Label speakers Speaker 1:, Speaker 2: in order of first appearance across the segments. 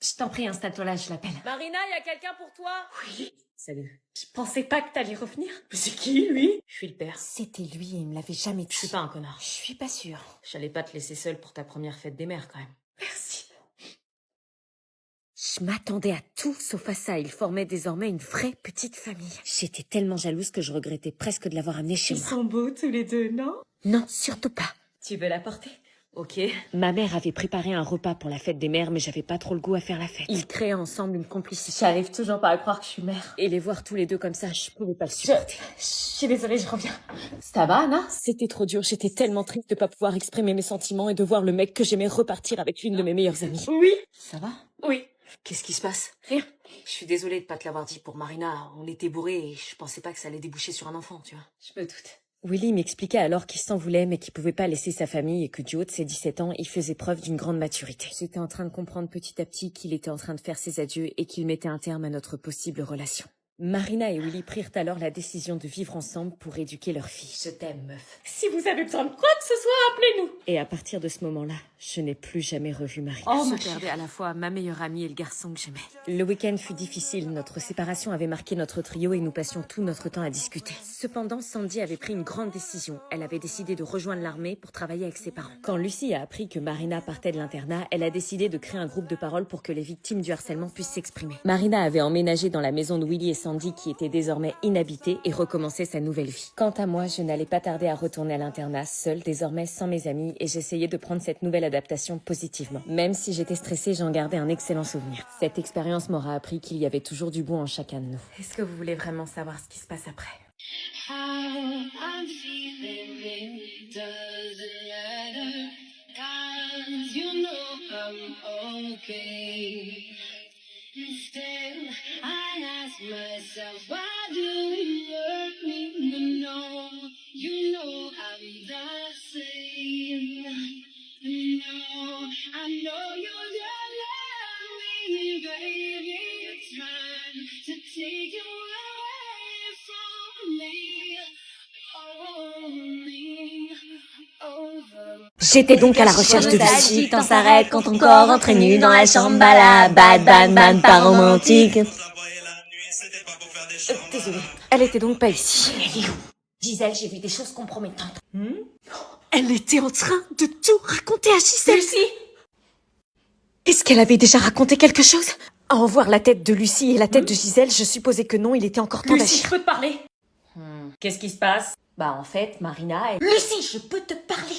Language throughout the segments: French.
Speaker 1: Je t'en prie, installe-toi là, je l'appelle.
Speaker 2: Marina, y a quelqu'un pour toi?
Speaker 1: Oui.
Speaker 2: Salut.
Speaker 1: Je pensais pas que t'allais revenir.
Speaker 2: Mais c'est qui, lui? Je suis le père.
Speaker 1: C'était lui et il me l'avait jamais dit.
Speaker 2: Je suis pas un connard.
Speaker 1: Je suis pas sûre.
Speaker 2: J'allais pas te laisser seule pour ta première fête des mères, quand même.
Speaker 1: Merci.
Speaker 3: Je m'attendais à tout sauf à ça. Ils formaient désormais une vraie petite famille. J'étais tellement jalouse que je regrettais presque de l'avoir amené chez
Speaker 1: Ils
Speaker 3: moi.
Speaker 1: sont beaux tous les deux, non?
Speaker 3: Non, surtout pas.
Speaker 1: Tu veux la porter?
Speaker 2: Ok.
Speaker 3: Ma mère avait préparé un repas pour la fête des mères, mais j'avais pas trop le goût à faire la fête. Ils créaient ensemble une complicité.
Speaker 1: J'arrive toujours pas à croire que je suis mère.
Speaker 3: Et les voir tous les deux comme ça, je pouvais pas le supporter.
Speaker 1: Je suis désolée, je reviens. Ça va, Anna?
Speaker 3: C'était trop dur, j'étais tellement triste de pas pouvoir exprimer mes sentiments et de voir le mec que j'aimais repartir avec l'une de mes meilleures amies.
Speaker 1: Oui.
Speaker 2: Ça va?
Speaker 1: Oui.
Speaker 2: Qu'est-ce qui se passe?
Speaker 1: Rien.
Speaker 2: Je suis désolée de pas te l'avoir dit pour Marina. On était bourrés et je pensais pas que ça allait déboucher sur un enfant, tu vois.
Speaker 1: Je me doute.
Speaker 3: Willy m'expliquait alors qu'il s'en voulait mais qu'il pouvait pas laisser sa famille et que du haut de ses 17 ans, il faisait preuve d'une grande maturité. J'étais en train de comprendre petit à petit qu'il était en train de faire ses adieux et qu'il mettait un terme à notre possible relation. Marina et Willy prirent alors la décision de vivre ensemble pour éduquer leur fille.
Speaker 2: Je t'aime, meuf.
Speaker 1: Si vous avez besoin de quoi que ce soit, appelez-nous.
Speaker 3: Et à partir de ce moment-là, je n'ai plus jamais revu Marina.
Speaker 1: Oh, ma
Speaker 3: Je
Speaker 1: chérie.
Speaker 3: perdais à la fois ma meilleure amie et le garçon que j'aimais. Le week-end fut difficile, notre séparation avait marqué notre trio et nous passions tout notre temps à discuter. Cependant, Sandy avait pris une grande décision. Elle avait décidé de rejoindre l'armée pour travailler avec ses parents. Quand Lucie a appris que Marina partait de l'internat, elle a décidé de créer un groupe de parole pour que les victimes du harcèlement puissent s'exprimer. Marina avait emménagé dans la maison de Willy et Sandy qui était désormais inhabitée et recommençait sa nouvelle vie. Quant à moi, je n'allais pas tarder à retourner à l'internat, seule, désormais sans mes amis, et j'essayais de prendre cette nouvelle adaptation positivement. Même si j'étais stressée, j'en gardais un excellent souvenir. Cette expérience m'aura appris qu'il y avait toujours du bon en chacun de nous.
Speaker 1: Est-ce que vous voulez vraiment savoir ce qui se passe après?
Speaker 4: How I'm feeling, it doesn't matter, 'cause you know I'm okay. Instead, I ask myself, why do you hurt me? No, you know I'm the same. No, I know you'll love me, baby. You're trying to take you away from me. Only over.
Speaker 3: J'étais donc à la recherche de Lucie.
Speaker 4: Le temps s'arrête quand ton corps entraîne nu dans la chambre à la bad, bad, bad, pas romantique.
Speaker 3: Désolée, elle était donc pas ici.
Speaker 1: Elle est où? Gisèle, j'ai vu des choses compromettantes.
Speaker 3: Elle était en train de tout raconter à Gisèle.
Speaker 1: Lucie!
Speaker 3: Est-ce qu'elle avait déjà raconté quelque chose? À en voir la tête de Lucie et la tête de Gisèle, je supposais que non, il était encore temps
Speaker 1: Lucie, je
Speaker 3: d'agir.
Speaker 1: peux te parler?
Speaker 2: Qu'est-ce qui se passe?
Speaker 1: Bah en fait, Marina est... Lucie, je peux te parler?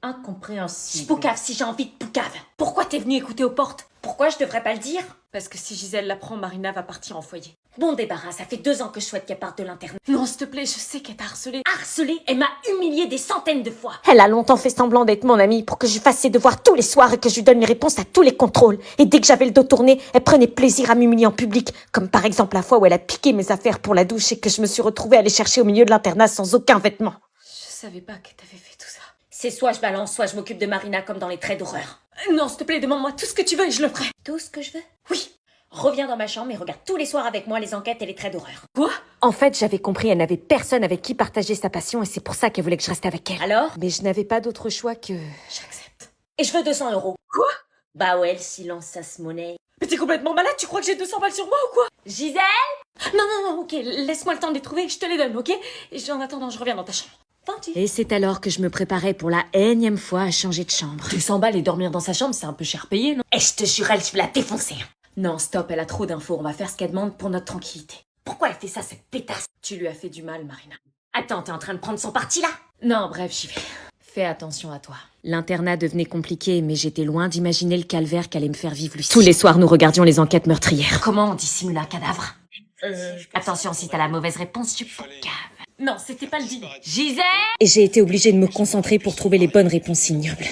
Speaker 2: Incompréhensible.
Speaker 1: Poucave, si j'ai envie de poucave. Pourquoi t'es venue écouter aux portes? Pourquoi je devrais pas le dire?
Speaker 2: Parce que si Gisèle l'apprend, Marina va partir en foyer.
Speaker 1: Bon débarras, ça fait 2 ans que je souhaite qu'elle parte de l'internat.
Speaker 2: Non, s'il te plaît, je sais qu'elle t'a harcelée.
Speaker 1: Harcelée, elle m'a humiliée des centaines de fois.
Speaker 3: Elle a longtemps fait semblant d'être mon amie pour que je fasse ses devoirs tous les soirs et que je lui donne mes réponses à tous les contrôles. Et dès que j'avais le dos tourné, elle prenait plaisir à m'humilier en public. Comme par exemple la fois où elle a piqué mes affaires pour la douche et que je me suis retrouvée à les chercher au milieu de l'internat sans aucun vêtement.
Speaker 2: Je savais pas que t'avais fait tout ça.
Speaker 1: C'est soit je balance, soit je m'occupe de Marina comme dans les traits d'horreur.
Speaker 2: Non, s'il te plaît, demande-moi tout ce que tu veux et je le ferai.
Speaker 1: Tout ce que je veux? Oui. Reviens dans ma chambre et regarde tous les soirs avec moi les enquêtes et les traits d'horreur.
Speaker 2: Quoi?
Speaker 3: En fait, j'avais compris, elle n'avait personne avec qui partager sa passion et c'est pour ça qu'elle voulait que je reste avec elle.
Speaker 1: Alors?
Speaker 3: Mais je n'avais pas d'autre choix que...
Speaker 2: J'accepte.
Speaker 1: Et je veux 200 €.
Speaker 2: Quoi?
Speaker 1: Bah ouais, le silence, ça se monnaie.
Speaker 2: Mais t'es complètement malade, tu crois que j'ai 200 balles sur moi ou quoi?
Speaker 1: Gisèle?
Speaker 2: Non, non, non, ok, laisse-moi le temps de les trouver, je te les donne, ok? Et en attendant, je reviens dans ta chambre. Gentil.
Speaker 3: Et c'est alors que je me préparais pour la énième fois à changer de chambre.
Speaker 2: 200 balles et dormir dans sa chambre, c'est un peu cher payé, non?
Speaker 1: Et je te jure, je vais la défoncer.
Speaker 2: Non, stop, elle a trop d'infos, on va faire ce qu'elle demande pour notre tranquillité.
Speaker 1: Pourquoi elle fait ça, cette pétasse?
Speaker 2: Tu lui as fait du mal, Marina.
Speaker 1: Attends, t'es en train de prendre son parti là?
Speaker 2: Non, bref, j'y vais. Fais attention à toi.
Speaker 3: L'internat devenait compliqué, mais j'étais loin d'imaginer le calvaire qu'allait me faire vivre Lucie. Tous les soirs, nous regardions les enquêtes meurtrières.
Speaker 1: Comment on dissimule un cadavre? Attention, si t'as la mauvaise réponse, tu poucaves.
Speaker 2: Non, c'était pas le deal.
Speaker 1: Gisèle?
Speaker 3: Et j'ai été obligée de me concentrer pour trouver les bonnes réponses ignobles.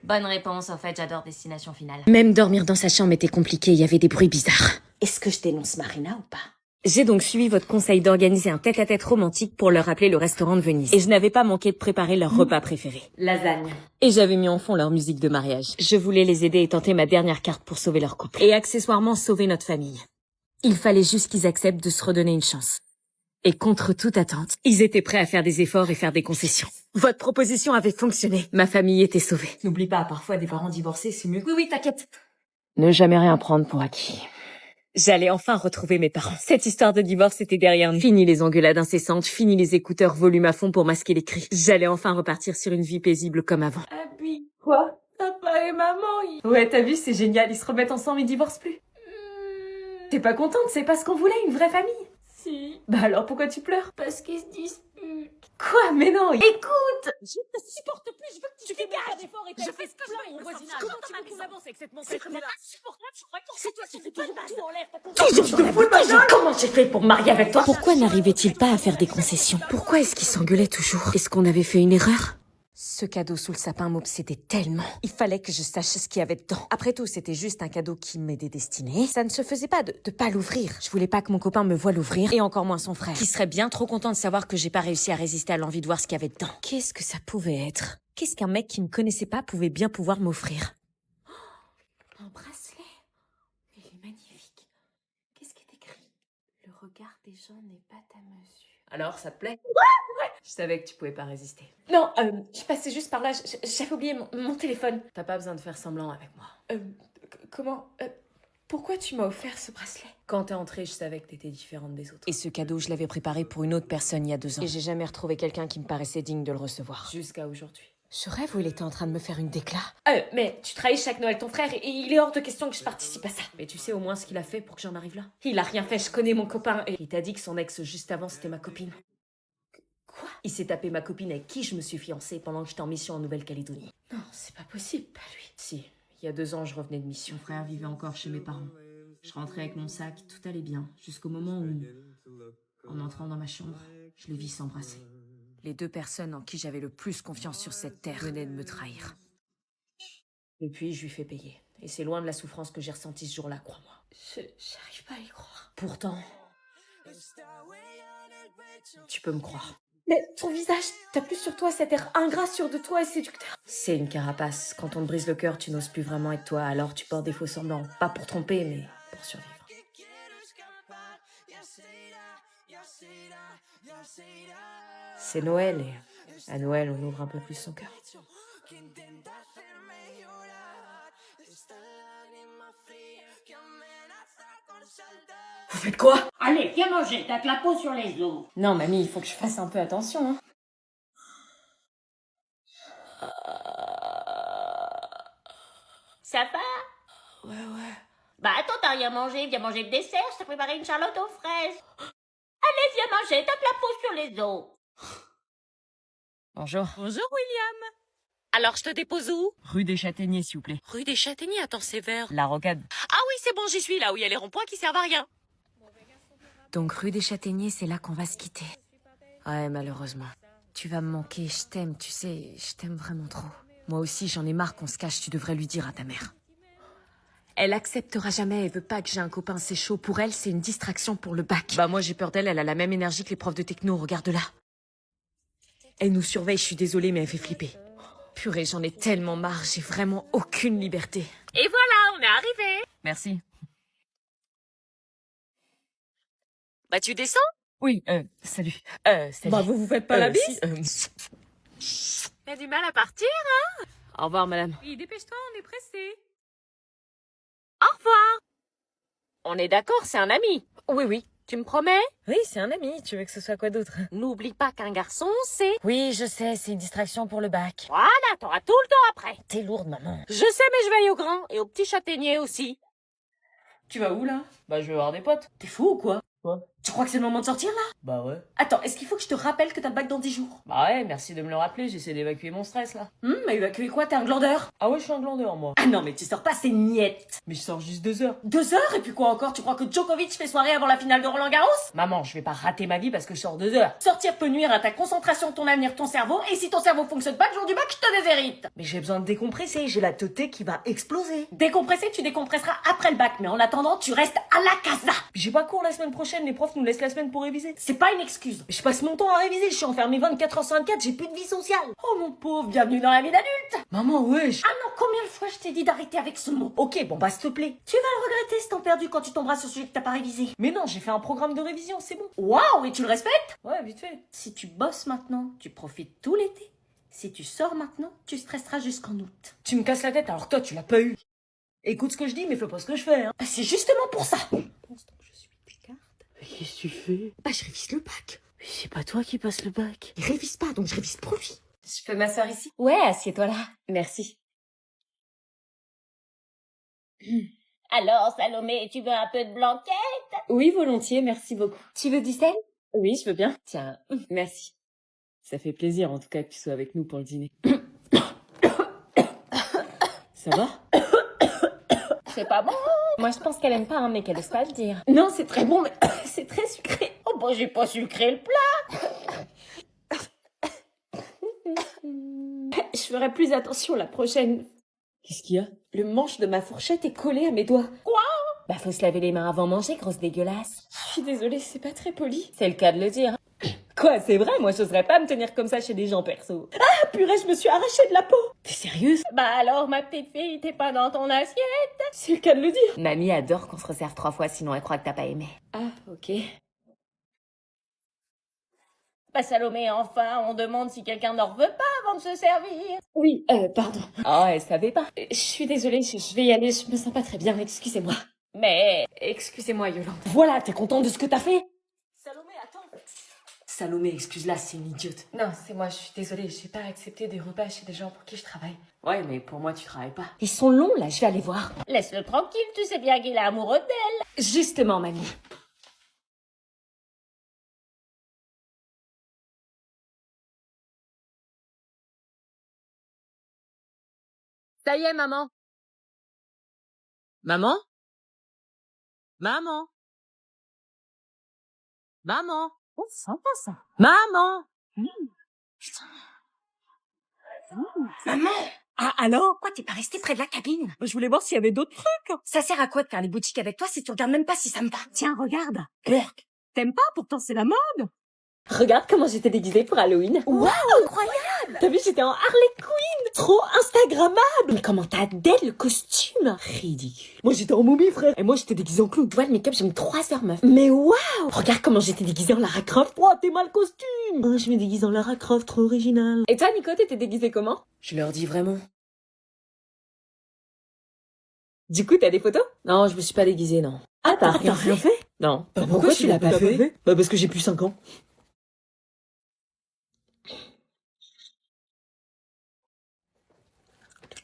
Speaker 1: Bonne réponse, en fait, j'adore Destination Finale.
Speaker 3: Même dormir dans sa chambre était compliqué, il y avait des bruits bizarres.
Speaker 1: Est-ce que je dénonce Marina ou pas?
Speaker 3: J'ai donc suivi votre conseil d'organiser un tête-à-tête romantique pour leur rappeler le restaurant de Venise. Et je n'avais pas manqué de préparer leur repas préféré.
Speaker 1: Lasagne.
Speaker 3: Et j'avais mis en fond leur musique de mariage. Je voulais les aider et tenter ma dernière carte pour sauver leur couple. Et accessoirement sauver notre famille. Il fallait juste qu'ils acceptent de se redonner une chance. Et contre toute attente, ils étaient prêts à faire des efforts et faire des concessions. Votre proposition avait fonctionné. Ma famille était sauvée.
Speaker 2: N'oublie pas, parfois des parents divorcés, c'est mieux.
Speaker 1: Oui, t'inquiète.
Speaker 3: Ne jamais rien prendre pour acquis. J'allais enfin retrouver mes parents. Cette histoire de divorce était derrière nous. Fini les engueulades incessantes, fini les écouteurs volume à fond pour masquer les cris. J'allais enfin repartir sur une vie paisible comme avant.
Speaker 2: Abby. Quoi? Papa et maman,
Speaker 3: Ouais, t'as vu, c'est génial, ils se remettent ensemble, ils divorcent plus. T'es pas contente, c'est pas ce qu'on voulait, une vraie famille.
Speaker 2: Si.
Speaker 3: Bah alors pourquoi tu pleures?
Speaker 2: Parce qu'ils se disputent.
Speaker 3: Quoi? Mais non, écoute!
Speaker 2: Je te supporte plus, je veux que tu dégages d'efforts et je fais ce que je veux au voisinage. Comment tu veux qu'on avance avec cette mentalité? C'est vraiment insupportable, je crois que c'est toi qui fais tout en l'air.
Speaker 3: Toujours de fous, ma
Speaker 2: Comment j'ai fait pour me marier avec toi?
Speaker 3: Pourquoi n'arrivait-il pas à faire des concessions? Pourquoi est-ce qu'ils s'engueulaient toujours? Est-ce qu'on avait fait une erreur? Ce cadeau sous le sapin m'obsédait tellement. Il fallait que je sache ce qu'il y avait dedans. Après tout, c'était juste un cadeau qui m'était destiné. Ça ne se faisait pas de pas l'ouvrir. Je voulais pas que mon copain me voie l'ouvrir, et encore moins son frère, qui serait bien trop content de savoir que j'ai pas réussi à résister à l'envie de voir ce qu'il y avait dedans. Qu'est-ce que ça pouvait être? Qu'est-ce qu'un mec qui me connaissait pas pouvait bien pouvoir m'offrir?
Speaker 2: Un bracelet. Il est magnifique. Qu'est-ce qui est écrit? Le regard des gens n'est pas ta mesure.
Speaker 3: Alors, ça te plaît? Ouais. Je savais que tu pouvais pas résister.
Speaker 2: Non, je passais juste par là, j'avais oublié mon téléphone.
Speaker 3: T'as pas besoin de faire semblant avec moi.
Speaker 2: Comment pourquoi tu m'as offert ce bracelet?
Speaker 3: Quand t'es entrée, je savais que t'étais différente des autres. Et ce cadeau, je l'avais préparé pour une autre personne il y a 2 ans. Et j'ai jamais retrouvé quelqu'un qui me paraissait digne de le recevoir. Jusqu'à aujourd'hui. Je rêve où il était en train de me faire une déclat.
Speaker 2: Mais tu trahis chaque Noël ton frère et il est hors de question que je participe à ça.
Speaker 3: Mais tu sais au moins ce qu'il a fait pour que j'en arrive là?
Speaker 2: Il a rien fait, je connais mon copain et...
Speaker 3: Il t'a dit que son ex juste avant c'était ma copine.
Speaker 2: Quoi?
Speaker 3: Il s'est tapé ma copine avec qui je me suis fiancée pendant que j'étais en mission en Nouvelle-Calédonie.
Speaker 2: Non, c'est pas possible, pas lui.
Speaker 3: Si, il y a 2 ans je revenais de mission. Mon frère vivait encore chez mes parents. Je rentrais avec mon sac, tout allait bien, jusqu'au moment où, en entrant dans ma chambre, je les vis s'embrasser. Les 2 personnes en qui j'avais le plus confiance sur cette terre venaient de me trahir. Depuis, je lui fais payer. Et c'est loin de la souffrance que j'ai ressentie ce jour-là, crois-moi.
Speaker 2: J'arrive pas à y croire.
Speaker 3: Pourtant, tu peux me croire.
Speaker 2: Mais ton visage, t'as plus sur toi cet air ingrat, sûr de toi et séducteur.
Speaker 3: C'est une carapace. Quand on te brise le cœur, tu n'oses plus vraiment être toi, alors tu portes des faux semblants. Pas pour tromper, mais pour survivre. C'est Noël et à Noël, on ouvre un peu plus son cœur. Vous faites quoi?
Speaker 4: Allez, viens manger, t'as que la peau sur les os.
Speaker 2: Non, mamie, il faut que je fasse un peu attention, hein.
Speaker 4: Ça va?
Speaker 3: Ouais.
Speaker 4: Bah attends, t'as rien mangé, viens manger le dessert, je t'ai préparé une charlotte aux fraises. Allez, viens manger, t'as que la peau sur les os.
Speaker 3: Bonjour.
Speaker 5: Bonjour William.
Speaker 3: Alors, je te dépose où?
Speaker 5: Rue des Châtaigniers, s'il vous plaît.
Speaker 3: Rue des Châtaigniers, attends, c'est vert.
Speaker 5: La Rocade.
Speaker 3: Ah oui, c'est bon, j'y suis, là où il y a les ronds-points qui servent à rien. Donc, rue des Châtaigniers, c'est là qu'on va se quitter. Ouais, malheureusement. Tu vas me manquer, je t'aime, tu sais, je t'aime vraiment trop. Moi aussi, j'en ai marre qu'on se cache, tu devrais lui dire à ta mère. Elle acceptera jamais, elle veut pas que j'ai un copain, c'est chaud. Pour elle, c'est une distraction pour le bac. Bah moi, j'ai peur d'elle, elle a la même énergie que les profs de techno, regarde là. Elle nous surveille, je suis désolée, mais elle fait flipper. Purée, j'en ai tellement marre, j'ai vraiment aucune liberté.
Speaker 4: Et voilà, on est arrivé.
Speaker 5: Merci.
Speaker 3: Bah tu descends?
Speaker 5: Oui, salut. Salut.
Speaker 3: Bah vous faites pas la bise?
Speaker 4: T'as du mal à partir?
Speaker 3: Au revoir, madame.
Speaker 5: Oui, dépêche-toi, on est pressé.
Speaker 4: Au revoir.
Speaker 3: On est d'accord, c'est un ami.
Speaker 4: Oui, tu me promets?
Speaker 3: Oui, c'est un ami, tu veux que ce soit quoi d'autre?
Speaker 4: N'oublie pas qu'un garçon, c'est...
Speaker 3: Oui, je sais, c'est une distraction pour le bac.
Speaker 4: Voilà, t'auras tout le temps après.
Speaker 3: T'es lourde, maman.
Speaker 4: Je sais, mais je veille au grand et au petit châtaignier aussi.
Speaker 5: Tu vas où, là? Bah, je vais voir des potes.
Speaker 3: T'es fou ou quoi?
Speaker 5: Quoi?
Speaker 3: Tu crois que c'est le moment de sortir, là?
Speaker 5: Bah ouais.
Speaker 3: Attends, est-ce qu'il faut que je te rappelle que t'as le bac dans 10 jours?
Speaker 5: Bah ouais, merci de me le rappeler, j'essaie d'évacuer mon stress, là.
Speaker 3: Mais évacuer quoi, t'es un glandeur?
Speaker 5: Ah ouais, je suis un glandeur, moi.
Speaker 3: Ah non, mais tu sors pas, c'est niette.
Speaker 5: Mais je sors juste 2 heures.
Speaker 3: 2 heures? Et puis quoi encore? Tu crois que Djokovic fait soirée avant la finale de Roland Garros?
Speaker 5: Maman, je vais pas rater ma vie parce que je sors 2 heures.
Speaker 3: Sortir peut nuire à ta concentration, ton avenir, ton cerveau, et si ton cerveau fonctionne pas le jour du bac, je te déshérite.
Speaker 5: Mais j'ai besoin de décompresser, j'ai la teuté qui va exploser.
Speaker 3: Décompresser, tu décompresseras après le bac, mais en attendant, tu restes à la casa.
Speaker 5: Puis j'ai pas cours la semaine prochaine, les profs nous laissent la semaine pour réviser.
Speaker 3: C'est pas une excuse.
Speaker 5: Mais je passe mon temps à réviser, je suis enfermé 24h sur 24, j'ai plus de vie sociale.
Speaker 3: Oh mon pauvre, bienvenue dans la vie d'adulte.
Speaker 5: Maman, wesh.
Speaker 3: Ah non, combien de fois je t'ai dit d'arrêter avec ce mot?
Speaker 5: Ok, bon bah s'il te plaît.
Speaker 3: Tu vas le regretter ce temps perdu quand tu tomberas sur celui que t'as pas révisé.
Speaker 5: Mais non, j'ai fait un programme de révision, c'est bon.
Speaker 3: Waouh, et tu le respectes?
Speaker 5: Ouais, vite fait.
Speaker 3: Si tu bosses maintenant, tu profites tout l'été. Si tu sors maintenant, tu stresseras jusqu'en août.
Speaker 5: Tu me casses la tête alors que toi tu l'as pas eu. Écoute ce que je dis, mais fais pas ce que je fais, hein.
Speaker 1: Bah, c'est justement pour ça.
Speaker 5: Je suis Picard.
Speaker 6: Qu'est-ce que tu fais?
Speaker 5: Bah, je révise le bac.
Speaker 6: Mais c'est pas toi qui passe le bac.
Speaker 5: Il révise pas, donc je révise pour lui.
Speaker 3: Je peux m'asseoir ici?
Speaker 1: Ouais, assieds-toi là.
Speaker 3: Merci.
Speaker 4: Alors, Salomé, tu veux un peu de blanquette?
Speaker 3: Oui, volontiers, merci beaucoup.
Speaker 1: Tu veux du sel?
Speaker 3: Oui, je veux bien. Tiens, merci. Ça fait plaisir en tout cas que tu sois avec nous pour le dîner. Ça va?
Speaker 4: C'est pas bon?
Speaker 1: Moi, je pense qu'elle aime pas, hein, mais qu'elle ose pas le dire.
Speaker 3: Non, c'est très bon, mais c'est très sucré.
Speaker 4: Oh, bah, j'ai pas sucré le plat.
Speaker 3: Je ferai plus attention la prochaine. Qu'est-ce qu'il y a? Le manche de ma fourchette est collé à mes doigts.
Speaker 4: Quoi?
Speaker 1: Bah, faut se laver les mains avant manger, grosse dégueulasse.
Speaker 3: Je suis désolée, c'est pas très poli.
Speaker 1: C'est le cas de le dire.
Speaker 3: Quoi, c'est vrai? Moi, j'oserais pas me tenir comme ça chez des gens perso. Ah, purée, je me suis arraché de la peau. T'es sérieuse?
Speaker 4: Bah alors, ma petite fille, t'es pas dans ton assiette?
Speaker 3: C'est le cas de le dire.
Speaker 1: Mamie adore qu'on se resserve 3 fois, sinon elle croit que t'as pas aimé.
Speaker 3: Ah, ok.
Speaker 4: Bah Salomé, enfin, on demande si quelqu'un n'en veut pas avant de se servir.
Speaker 3: Oui, pardon. Oh, elle savait pas. Je suis désolée, je vais y aller, je me sens pas très bien, excusez-moi.
Speaker 4: Mais...
Speaker 3: Excusez-moi, Yolande. Voilà, t'es contente de ce que t'as fait?
Speaker 5: Salomé, attends.
Speaker 3: Salomé, excuse-la, c'est une idiote. Non, c'est moi, je suis désolée, j'ai pas accepté des repas chez des gens pour qui je travaille. Ouais, mais pour moi, tu travailles pas.
Speaker 1: Ils sont longs, là, je vais aller voir.
Speaker 4: laisse-le tranquille, tu sais bien qu'il est amoureux d'elle.
Speaker 3: Justement, mamie.
Speaker 6: Ça y est, maman. Maman? Maman? Maman?
Speaker 5: Oh, c'est sympa, ça.
Speaker 6: Maman?
Speaker 1: Maman!
Speaker 5: Ah, alors?
Speaker 1: Pourquoi t'es pas restée près de la cabine?
Speaker 5: Je voulais voir s'il y avait d'autres trucs.
Speaker 1: Ça sert à quoi de faire les boutiques avec toi si tu regardes même pas si ça me va?
Speaker 5: Tiens, regarde.
Speaker 1: Burk.
Speaker 5: T'aimes pas? Pourtant, c'est la mode.
Speaker 3: Regarde comment j'étais déguisée pour Halloween.
Speaker 1: Waouh, incroyable!
Speaker 3: T'as vu, j'étais en Harley Quinn. Trop Instagrammable.
Speaker 1: Mais comment t'as dès le costume?
Speaker 3: Ridicule.
Speaker 5: Moi, j'étais en momie, frère. Et moi, j'étais déguisé en clown.
Speaker 1: Tu vois, le make-up, j'ai mis 3 heures, meuf.
Speaker 3: Mais waouh.
Speaker 1: Regarde comment j'étais déguisée en Lara Croft.
Speaker 5: Oh, t'es mal costume. Ah, je me déguise en Lara Croft, trop original.
Speaker 3: Et toi, Nico, t'étais déguisée comment?
Speaker 1: Je leur dis vraiment.
Speaker 3: Du coup, t'as des photos?
Speaker 1: Non, je me suis pas déguisée, non.
Speaker 3: Ah, t'as
Speaker 5: T'as rien fait?
Speaker 3: Non.
Speaker 5: Bah, pourquoi tu l'as pas fait? Bah, parce que j'ai plus 5 ans.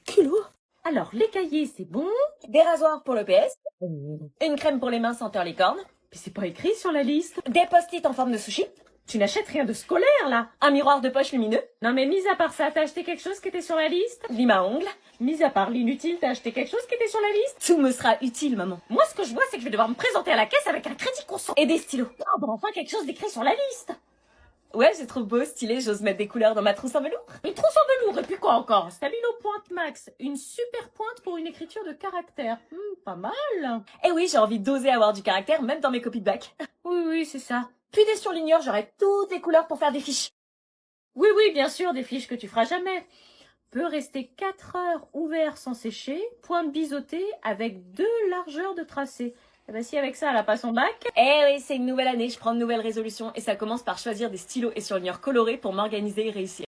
Speaker 3: Culot.
Speaker 1: Alors, les cahiers, c'est bon.
Speaker 3: Des rasoirs pour le PS. Une crème pour les mains senteur licorne.
Speaker 5: Mais c'est pas écrit sur la liste.
Speaker 3: Des post-it en forme de sushi.
Speaker 5: Tu n'achètes rien de scolaire, là.
Speaker 3: Un miroir de poche lumineux.
Speaker 5: Non, mais mis à part ça, t'as acheté quelque chose qui était sur la liste?
Speaker 3: Lime à ongles.
Speaker 5: Mis à part l'inutile, t'as acheté quelque chose qui était sur la liste?
Speaker 3: Tout me sera utile, maman.
Speaker 5: Moi, ce que je vois, c'est que je vais devoir me présenter à la caisse avec un crédit consent.
Speaker 3: Et des stylos.
Speaker 5: Ah, bah, enfin, quelque chose d'écrit sur la liste.
Speaker 3: Ouais, j'ai trop beau, stylé, j'ose mettre des couleurs dans ma trousse en velours.
Speaker 5: Une trousse en velours, et puis quoi encore? Stabilo pointe max. Une super pointe pour une écriture de caractère. Pas mal.
Speaker 3: Et oui, j'ai envie d'oser avoir du caractère, même dans mes copies de bac.
Speaker 5: Oui, c'est ça.
Speaker 3: Puis des surligneurs, j'aurai toutes les couleurs pour faire des fiches.
Speaker 5: Oui, bien sûr, des fiches que tu feras jamais. Peut rester 4 heures ouvert sans sécher, pointe biseautée avec 2 largeurs de tracé. Eh ben si avec ça, elle a pas son bac.
Speaker 3: Eh oui, c'est une nouvelle année, je prends de nouvelles résolutions et ça commence par choisir des stylos et surligneurs colorés pour m'organiser et réussir.